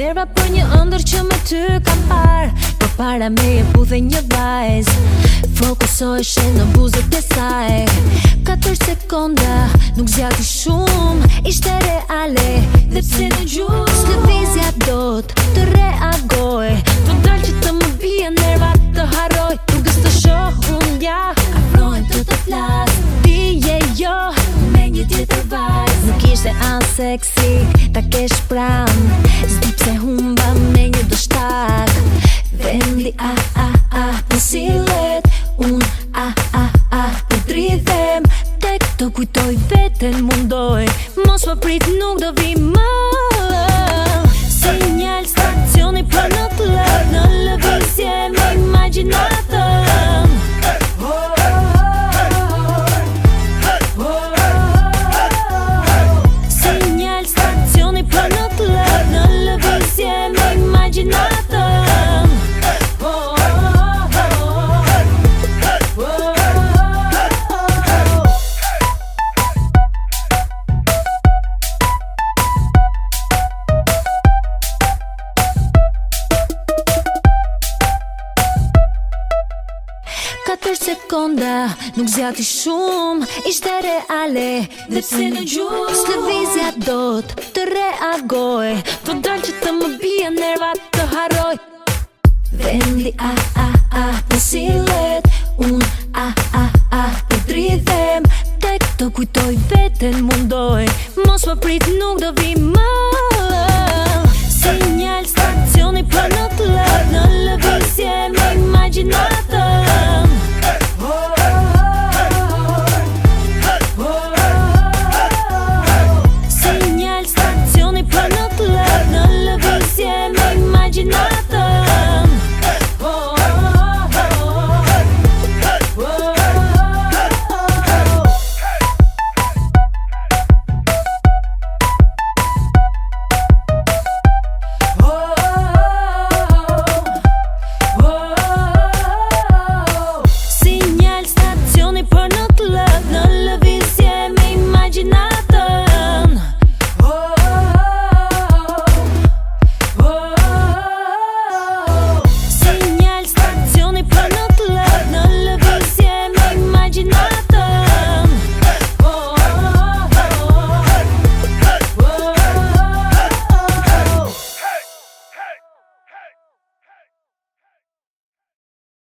nerva për një ëndër që me ty kam par. Po para me e budhe një vajz, fokusohesh në buzët e saj. 4 sekonda nuk zjati shumë, ishte reale dhe pse në gjuhë s'lëvizja dot të reagoj. Po dal që të më bie nerva të harroj, rrugës të shoh unë ja, afrohen të të flas. Ti je jo me një tjetër vajz, nuk ishte anë seksi, ta kesh pram, s'di pse humba me një dështak. Vendi po sillet, unë po dridhem, tek të kujtoj veten mundoj, mos më prit nuk do vi më. Sinjal stacioni për në klub, në lëvizje me imagjinatën. Sinjal stacioni për në klub, në lëvizje me imagjinatën. Katër sekonda nuk zjati shumë, ishte reale dhe pse në gjuhë s'lëvizja dot të reagoj. Po dal që të më bie nerva të harroj. Vendi po sillet, unë po dridhem, tek të kujtoj veten mundoj, mos më prit nuk do vi më.